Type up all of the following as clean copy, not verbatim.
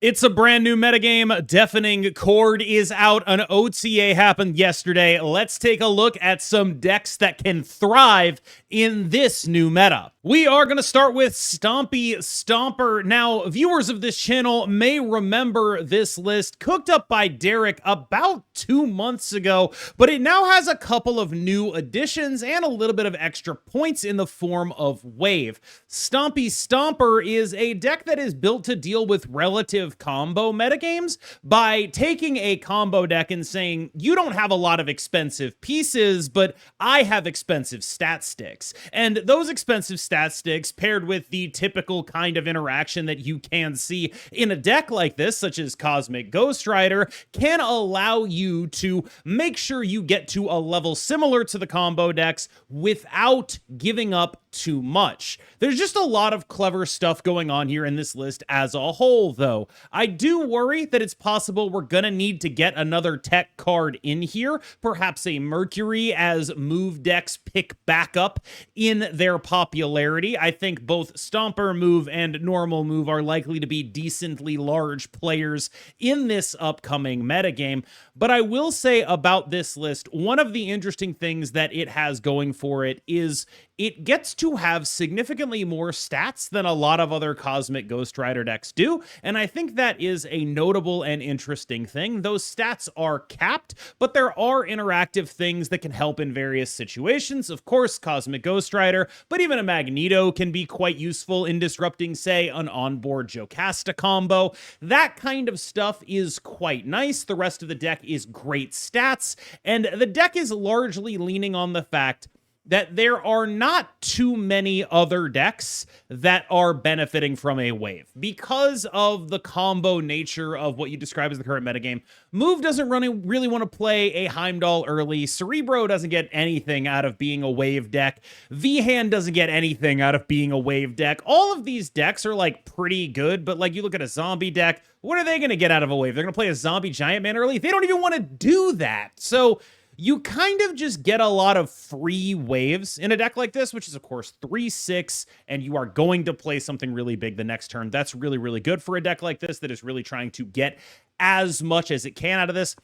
It's a brand new metagame. Deafening Chord is out. An OTA happened yesterday. Let's take a look at some decks that can thrive in this new meta. We are going to start with Stompy Stomper. Now, viewers of this channel may remember this list cooked up by Derek about 2 months ago, but it now has a couple of new additions and a little bit of extra points in the form of wave. Stompy Stomper is a deck that is built to deal with relative combo metagames by taking a combo deck and saying, you don't have a lot of expensive pieces, but I have expensive stat sticks. And those expensive stat sticks paired with the typical kind of interaction that you can see in a deck like this, such as Cosmic Ghost Rider, can allow you to make sure you get to a level similar to the combo decks without giving up too much. There's just a lot of clever stuff going on here in this list as a whole, though. I do worry that it's possible we're gonna need to get another tech card in here, perhaps a Mercury, as move decks pick back up in their popularity. I think both Stomper move and normal move are likely to be decently large players in this upcoming metagame. But I will say about this list, one of the interesting things that it has going for it is it gets to have significantly more stats than a lot of other Cosmic Ghost Rider decks do, and I think that is a notable and interesting thing. Those stats are capped, but there are interactive things that can help in various situations. Of course, Cosmic Ghost Rider, but even a Magneto can be quite useful in disrupting, say, an onboard Jocasta combo. That kind of stuff is quite nice. The rest of the deck is great stats, and the deck is largely leaning on the fact that there are not too many other decks that are benefiting from a wave. Because of the combo nature of what you describe as the current metagame, Move doesn't really want to play a Heimdall early, Cerebro doesn't get anything out of being a wave deck, V-Hand doesn't get anything out of being a wave deck. All of these decks are like pretty good, but like you look at a zombie deck, what are they going to get out of a wave? They're going to play a zombie giant man early? They don't even want to do that. So you kind of just get a lot of free waves in a deck like this, which is, of course, 3/6, and you are going to play something really big the next turn. That's really, really good for a deck like this that is really trying to get as much as it can out of this.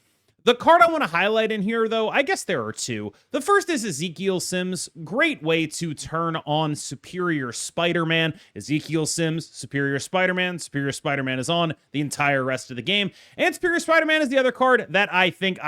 The card I want to highlight in here, though, I guess there are two. The first is Ezekiel Sims. Great way to turn on Superior Spider-Man. Ezekiel Sims, Superior Spider-Man is on the entire rest of the game. And Superior Spider-Man is the other card that I think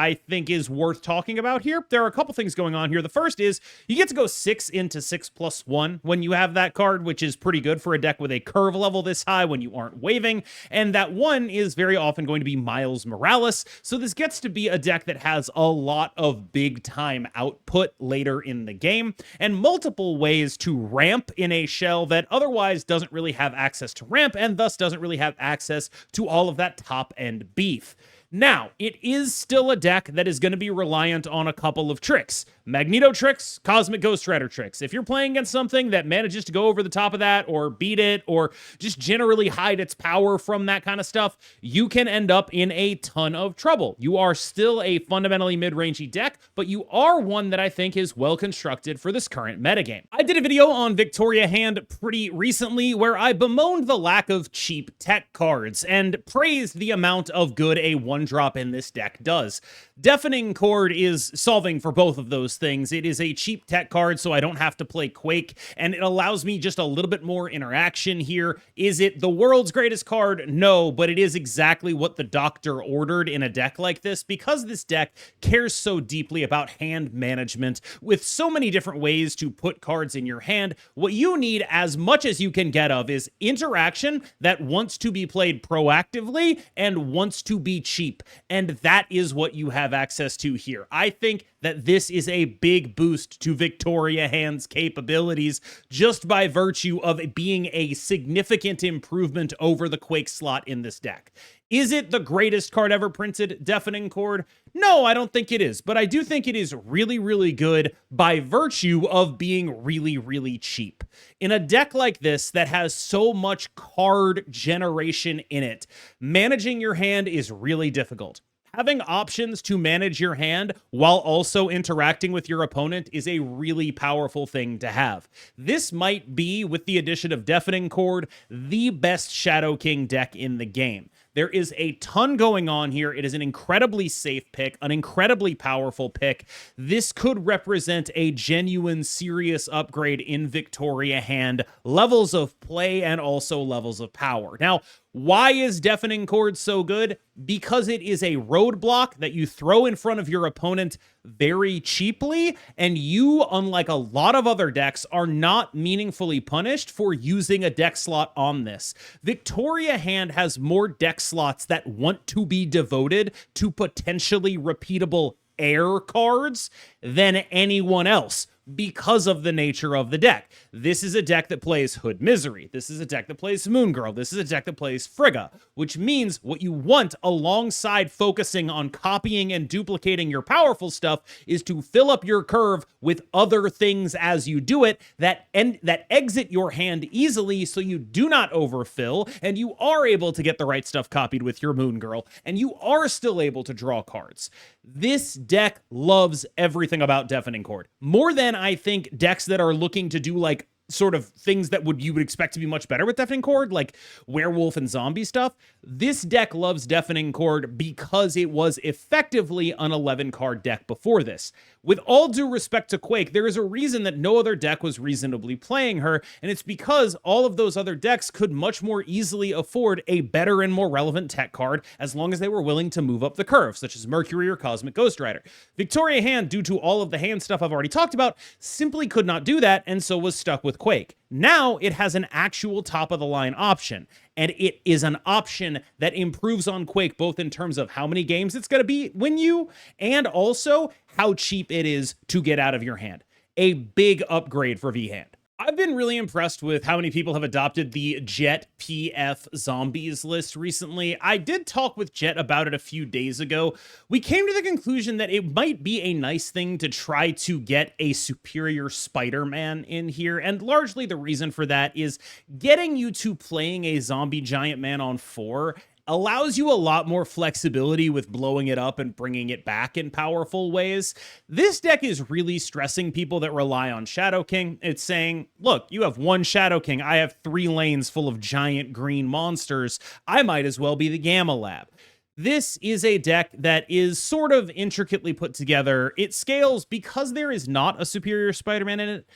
is worth talking about here. There are a couple things going on here. The first is you get to go 6 into 6+1 when you have that card, which is pretty good for a deck with a curve level this high when you aren't waving. And that one is very often going to be Miles Morales. So this gets to be a deck that has a lot of big time output later in the game and multiple ways to ramp in a shell that otherwise doesn't really have access to ramp and thus doesn't really have access to all of that top end beef. Now, it is still a deck that is going to be reliant on a couple of tricks. Magneto tricks, Cosmic Ghost Rider tricks. If you're playing against something that manages to go over the top of that or beat it or just generally hide its power from that kind of stuff, you can end up in a ton of trouble. You are still a fundamentally mid-rangey deck, but you are one that I think is well constructed for this current metagame. I did a video on Victoria Hand pretty recently where I bemoaned the lack of cheap tech cards and praised the amount of good a one-drop in this deck does. Deafening Chord is solving for both of those things. It is a cheap tech card, so I don't have to play Quake, and it allows me just a little bit more interaction here. Is it the world's greatest card? No, but it is exactly what the doctor ordered in a deck like this, because this deck cares so deeply about hand management with so many different ways to put cards in your hand. What you need as much as you can get of is interaction that wants to be played proactively and wants to be cheap, and that is what you have access to here. I think that this is a big boost to Victoria Hand's capabilities just by virtue of it being a significant improvement over the Quake slot in this deck. Is it the greatest card ever printed, Deafening Chord? No, I don't think it is, but I do think it is really, really good by virtue of being really, really cheap. In a deck like this that has so much card generation in it, managing your hand is really difficult. Having options to manage your hand while also interacting with your opponent is a really powerful thing to have. This might be, with the addition of Deafening Chord, the best Shadow King deck in the game. There is a ton going on here. It is an incredibly safe pick, an incredibly powerful pick. This could represent a genuine, serious upgrade in Victoria hand, levels of play and also levels of power. Now, why is Deafening Chord so good? Because it is a roadblock that you throw in front of your opponent very cheaply, and you, unlike a lot of other decks, are not meaningfully punished for using a deck slot on this. Victoria hand has more deck slots that want to be devoted to potentially repeatable air cards than anyone else, because of the nature of the deck. This is a deck that plays Hood Misery. This is a deck that plays Moon Girl. This is a deck that plays Frigga, which means what you want alongside focusing on copying and duplicating your powerful stuff is to fill up your curve with other things as you do it that exit your hand easily so you do not overfill and you are able to get the right stuff copied with your Moon Girl and you are still able to draw cards. This deck loves everything about Deafening Chord. More than I think decks that are looking to do like sort of things that you would expect to be much better with Deafening Chord, like werewolf and zombie stuff. This deck loves Deafening Chord because it was effectively an 11-card deck before this. With all due respect to Quake, there is a reason that no other deck was reasonably playing her, and it's because all of those other decks could much more easily afford a better and more relevant tech card as long as they were willing to move up the curve, such as Mercury or Cosmic Ghost Rider. Victoria hand, due to all of the hand stuff I've already talked about, simply could not do that, and so was stuck with Quake. Now it has an actual top-of-the-line option, and it is an option that improves on Quake both in terms of how many games it's going to win you, and also how cheap it is to get out of your hand. A big upgrade for V-Hand. I've been really impressed with how many people have adopted the Jet PF Zombies list recently. I did talk with Jet about it a few days ago. We came to the conclusion that it might be a nice thing to try to get a superior Spider-Man in here, and largely the reason for that is getting you to playing a zombie giant man on 4 allows you a lot more flexibility with blowing it up and bringing it back in powerful ways. This deck is really stressing people that rely on Shadow King. It's saying, look, you have one Shadow King. I have 3 lanes full of giant green monsters. I might as well be the Gamma Lab. This is a deck that is sort of intricately put together. It scales, because there is not a superior Spider-Man in it,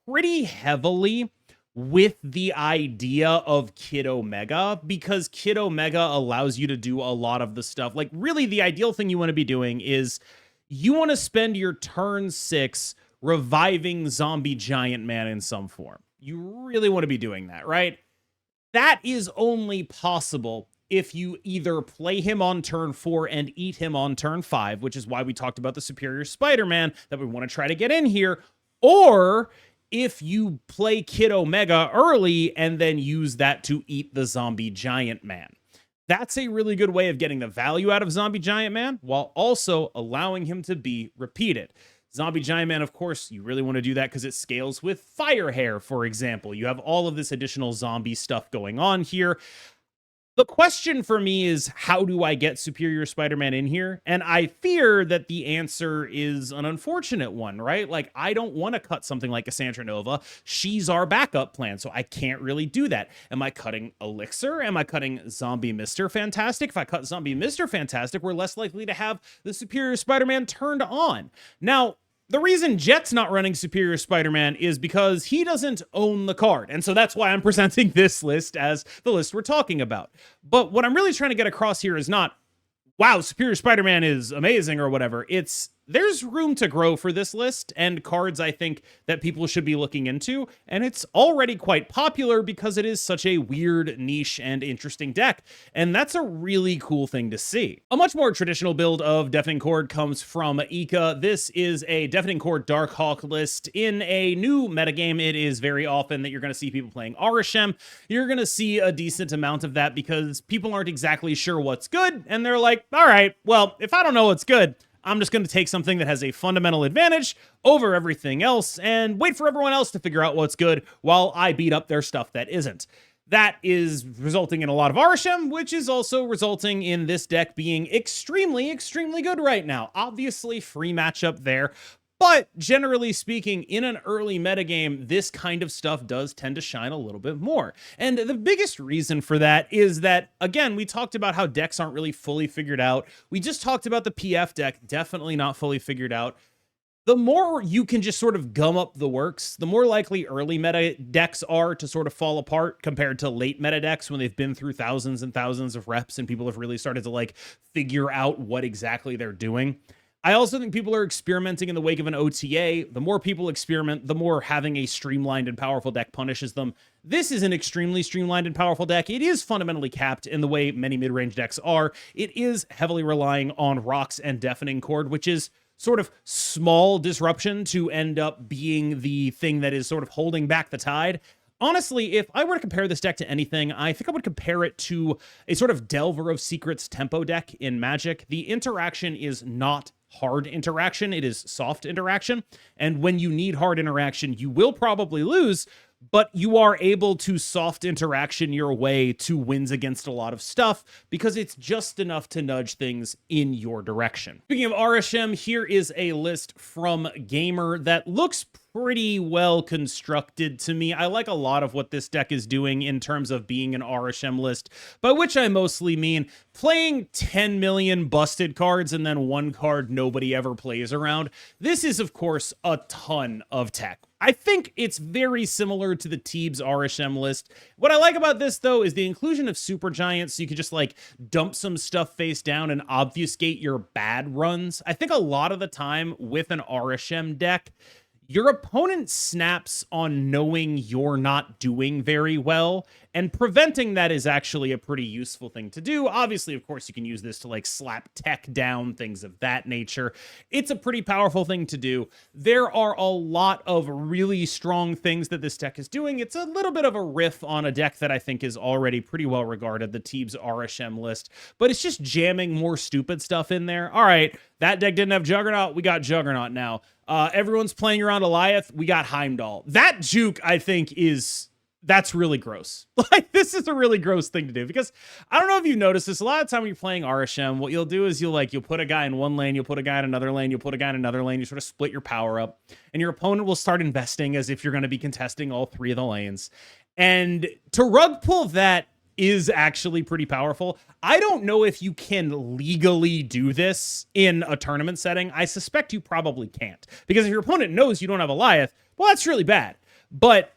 pretty heavily with the idea of Kid Omega, because Kid Omega allows you to do a lot of the stuff. Like, really, the ideal thing you want to be doing is you want to spend your turn 6 reviving zombie giant man in some form. You really want to be doing that, right? That is only possible if you either play him on turn 4 and eat him on turn 5, which is why we talked about the superior Spider-Man that we want to try to get in here, or if you play Kid Omega early and then use that to eat the zombie giant man. That's a really good way of getting the value out of zombie giant man while also allowing him to be repeated. Zombie giant man, of course, you really want to do that because it scales with fire hair, for example. You have all of this additional zombie stuff going on here. The question for me is, how do I get Superior Spider-Man in here? And I fear that the answer is an unfortunate one, right? Like, I don't want to cut something like Cassandra Nova. She's our backup plan, so I can't really do that. Am I cutting Elixir? Am I cutting Zombie Mr. Fantastic? If I cut Zombie Mr. Fantastic, we're less likely to have the Superior Spider-Man turned on. Now, the reason Jet's not running Superior Spider-Man is because he doesn't own the card. And so that's why I'm presenting this list as the list we're talking about. But what I'm really trying to get across here is not, wow, Superior Spider-Man is amazing or whatever. It's, there's room to grow for this list and cards I think that people should be looking into. And it's already quite popular because it is such a weird, niche, and interesting deck. And that's a really cool thing to see. A much more traditional build of Deafening Chord comes from Ika. This is a Deafening Chord Darkhawk list. In a new metagame, it is very often that you're going to see people playing Arishem. You're going to see a decent amount of that because people aren't exactly sure what's good. And they're like, all right, well, if I don't know what's good, I'm just going to take something that has a fundamental advantage over everything else and wait for everyone else to figure out what's good while I beat up their stuff that isn't. That is resulting in a lot of Arishem, which is also resulting in this deck being extremely, extremely good right now. Obviously, free matchup there, But generally speaking, in an early metagame, this kind of stuff does tend to shine a little bit more. And the biggest reason for that is that, again, we talked about how decks aren't really fully figured out. We just talked about the PF deck, definitely not fully figured out. The more you can just sort of gum up the works, the more likely early meta decks are to sort of fall apart compared to late meta decks when they've been through thousands and thousands of reps and people have really started to like figure out what exactly they're doing. I also think people are experimenting in the wake of an OTA. The more people experiment, the more having a streamlined and powerful deck punishes them. This is an extremely streamlined and powerful deck. It is fundamentally capped in the way many mid-range decks are. It is heavily relying on rocks and Deafening Chord, which is sort of small disruption to end up being the thing that is sort of holding back the tide. Honestly, if I were to compare this deck to anything, I think I would compare it to a sort of Delver of Secrets tempo deck in Magic. The interaction is not hard interaction, it is soft interaction. And when you need hard interaction, you will probably lose, but you are able to soft interaction your way to wins against a lot of stuff because it's just enough to nudge things in your direction. Speaking of Arishem, here is a list from Gamer that looks pretty well constructed to me. I like a lot of what this deck is doing in terms of being an Arishem list, by which I mostly mean playing 10 million busted cards and then one card nobody ever plays around. This is, of course, a ton of tech. I think it's very similar to the Teebs Arishem list. What I like about this, though, is the inclusion of super giants, so you can just like dump some stuff face down and obfuscate your bad runs. I think a lot of the time with an Arishem deck, your opponent snaps on knowing you're not doing very well, and preventing that is actually a pretty useful thing to do. Obviously, of course, you can use this to like slap tech down, things of that nature. It's a pretty powerful thing to do. There are a lot of really strong things that this deck is doing. It's a little bit of a riff on a deck that I think is already pretty well regarded, the Teebs Arishem list, but it's just jamming more stupid stuff in there. All right, that deck didn't have Juggernaut. We got Juggernaut now. Everyone's playing around Goliath. We got Heimdall. That juke, I think, that's really gross. Like, this is a really gross thing to do because I don't know if you noticed this. A lot of time when you're playing Arishem, what you'll do is you'll put a guy in one lane, you'll put a guy in another lane, you'll put a guy in another lane, you sort of split your power up, and your opponent will start investing as if you're going to be contesting all three of the lanes. And to rug pull that is actually pretty powerful. I don't know if you can legally do this in a tournament setting. I suspect you probably can't, because if your opponent knows you don't have Goliath, well, that's really bad. But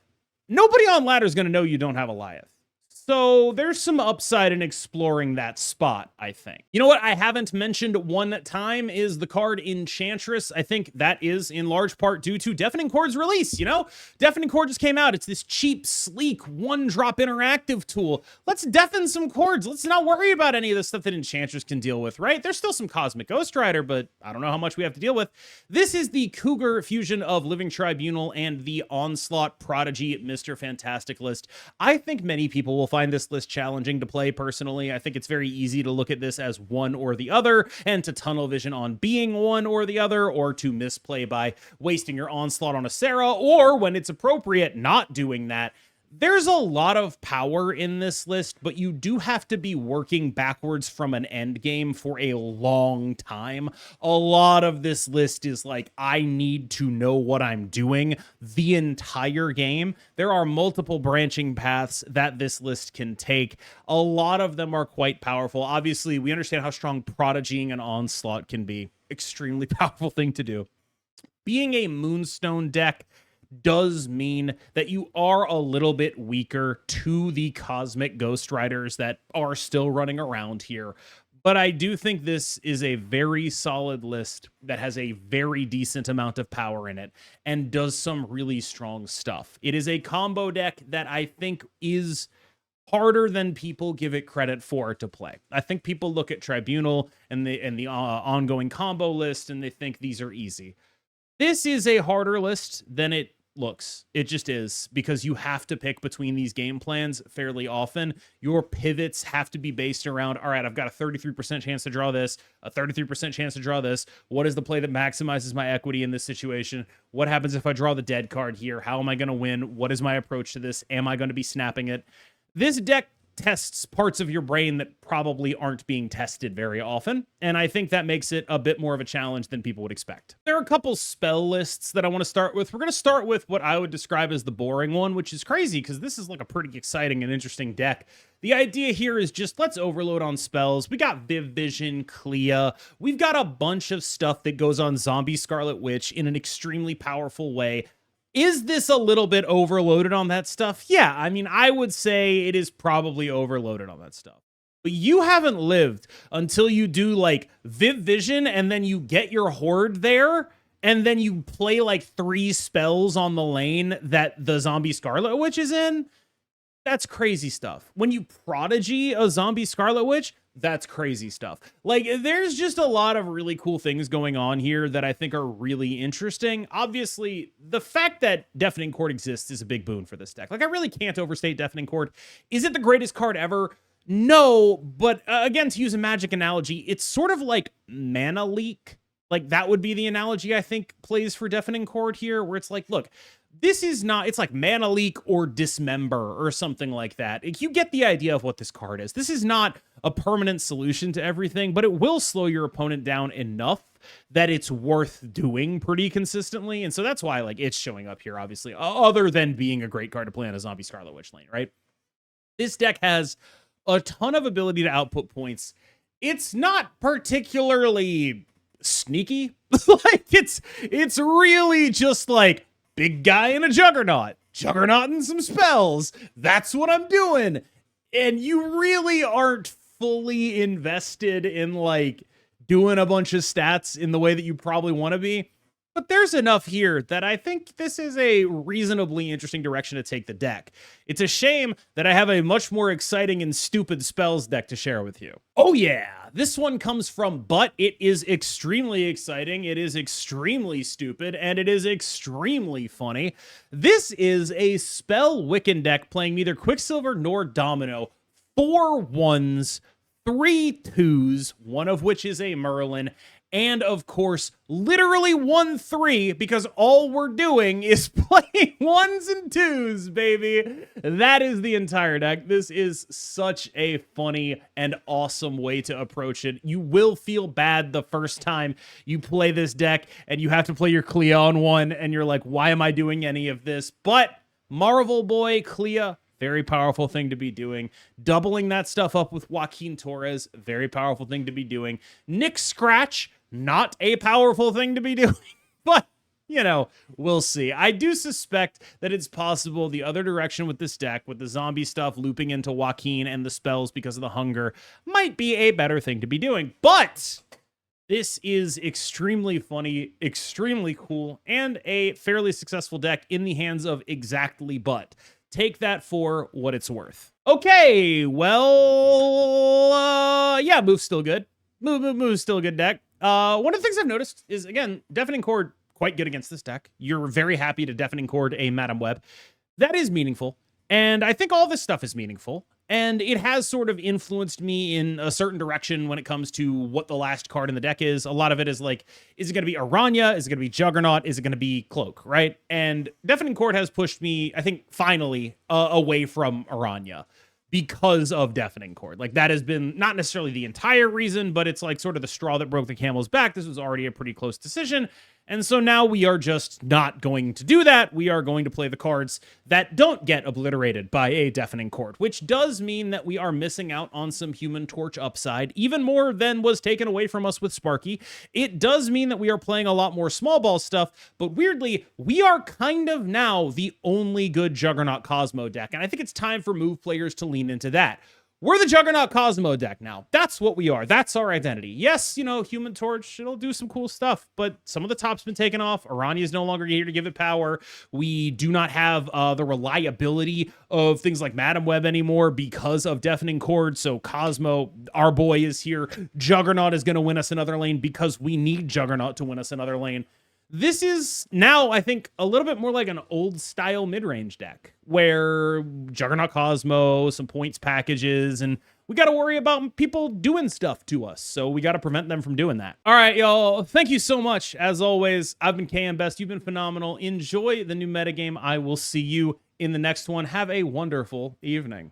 nobody on ladder is going to know you don't have Goliath. So there's some upside in exploring that spot, I think. You know what I haven't mentioned one time is the card Enchantress. I think that is in large part due to Deafening Chord's release, you know? Deafening Chord just came out. It's this cheap, sleek, one-drop interactive tool. Let's deafen some chords. Let's not worry about any of the stuff that Enchantress can deal with, right? There's still some Cosmic Ghost Rider, but I don't know how much we have to deal with. This is the Cougar fusion of Living Tribunal and the Onslaught Prodigy Mr. Fantastic list. I think many people will find this list challenging to play personally. I think it's very easy to look at this as one or the other and to tunnel vision on being one or the other, or to misplay by wasting your Onslaught on a Sarah, or when it's appropriate, not doing that. There's a lot of power in this list, but you do have to be working backwards from an end game for a long time. A lot of this list is like, I need to know what I'm doing the entire game. There are multiple branching paths that this list can take. A lot of them are quite powerful. Obviously, we understand how strong Prodigying an Onslaught can be. Extremely powerful thing to do. Being a Moonstone deck does mean that you are a little bit weaker to the Cosmic Ghost Riders that are still running around here. But I do think this is a very solid list that has a very decent amount of power in it and does some really strong stuff. It is a combo deck that I think is harder than people give it credit for to play. I think people look at Tribunal and the ongoing combo list and they think these are easy. This is a harder list than it looks. It just is, because you have to pick between these game plans fairly often. Your pivots have to be based around, all right, I've got a 33% chance to draw this, a 33% chance to draw this. What is the play that maximizes my equity in this situation? What happens if I draw the dead card here? How am I going to win? What is my approach to this? Am I going to be snapping it? This deck tests parts of your brain that probably aren't being tested very often, and I think that makes it a bit more of a challenge than people would expect. There are a couple spell lists that I want to start with. We're going to start with what I would describe as the boring one, which is crazy because this is like a pretty exciting and interesting deck. The idea here is just let's overload on spells. We got Viv Vision, Clea. We've got a bunch of stuff that goes on Zombie Scarlet Witch in an extremely powerful way. Is this a little bit overloaded on that stuff? Yeah, I mean, I would say it is probably overloaded on that stuff. But you haven't lived until you do like Viv Vision and then you get your Horde there and then you play like 3 spells on the lane that the Zombie Scarlet Witch is in. That's crazy stuff. When you Prodigy a Zombie Scarlet Witch, that's crazy stuff. Like, there's just a lot of really cool things going on here that I think are really interesting. Obviously, the fact that Deafening Chord exists is a big boon for this deck. Like, I really can't overstate Deafening Chord. Is it the greatest card ever? No, but again, to use a Magic analogy, it's sort of like Mana Leak. Like, that would be the analogy I think plays for Deafening Chord here, where it's like, look, this is not, it's like Mana Leak or Dismember or something like that. You get the idea of what this card is. This is not a permanent solution to everything, but it will slow your opponent down enough that it's worth doing pretty consistently. And so that's why like it's showing up here, obviously, other than being a great card to play on a Zombie Scarlet Witch lane, right? This deck has a ton of ability to output points. It's not particularly sneaky. Like it's really just like, big guy in a Juggernaut. Juggernaut and some spells. That's what I'm doing. And you really aren't fully invested in like doing a bunch of stats in the way that you probably want to be. But there's enough here that I think this is a reasonably interesting direction to take the deck. It's a shame that I have a much more exciting and stupid spells deck to share with you. Oh yeah, this one comes from But. It is extremely exciting, it is extremely stupid, and it is extremely funny. This is a Spell Wiccan deck playing neither Quicksilver nor Domino. 4 1s, 3 2s, one of which is a Merlin, and of course, literally 1-3, because all we're doing is playing 1s and 2s, baby. That is the entire deck. This is such a funny and awesome way to approach it. You will feel bad the first time you play this deck and you have to play your Clea on 1 and you're like, why am I doing any of this? But Marvel Boy, Clea, very powerful thing to be doing. Doubling that stuff up with Joaquin Torres, very powerful thing to be doing. Nick Scratch, not a powerful thing to be doing, but, you know, we'll see. I do suspect that it's possible the other direction with this deck, with the zombie stuff looping into Joaquin and the spells because of the hunger, might be a better thing to be doing. But this is extremely funny, extremely cool, and a fairly successful deck in the hands of exactly But. Take that for what it's worth. Okay, well, yeah, Move's still good. Move's still a good deck. One of the things I've noticed is, again, Deafening Chord, quite good against this deck. You're very happy to Deafening Chord a Madam Web. That is meaningful, and I think all this stuff is meaningful, and it has sort of influenced me in a certain direction when it comes to what the last card in the deck is. A lot of it is like, is it going to be Aranya? Is it going to be Juggernaut? Is it going to be Cloak, right? And Deafening Chord has pushed me, I think, finally, away from Aranya because of Deafening Chord. Like, that has been not necessarily the entire reason, but it's like sort of the straw that broke the camel's back. This was already a pretty close decision. And so now we are just not going to do that. We are going to play the cards that don't get obliterated by a Deafening Chord, which does mean that we are missing out on some Human Torch upside, even more than was taken away from us with Sparky. It does mean that we are playing a lot more small ball stuff, but weirdly, we are kind of now the only good Juggernaut Cosmo deck, and I think it's time for Move players to lean into that. We're the Juggernaut Cosmo deck now. That's what we are. That's our identity. Yes, you know, Human Torch, it'll do some cool stuff, but some of the top's been taken off. Aranya is no longer here to give it power. We do not have the reliability of things like Madam Web anymore because of Deafening Chord. So Cosmo, our boy, is here. Juggernaut is going to win us another lane because we need Juggernaut to win us another lane. This is now, I think, a little bit more like an old-style mid-range deck, where Juggernaut Cosmo, some points packages, and we got to worry about people doing stuff to us, so we got to prevent them from doing that. All right, y'all, thank you so much. As always, I've been KMBest. You've been phenomenal. Enjoy the new metagame. I will see you in the next one. Have a wonderful evening.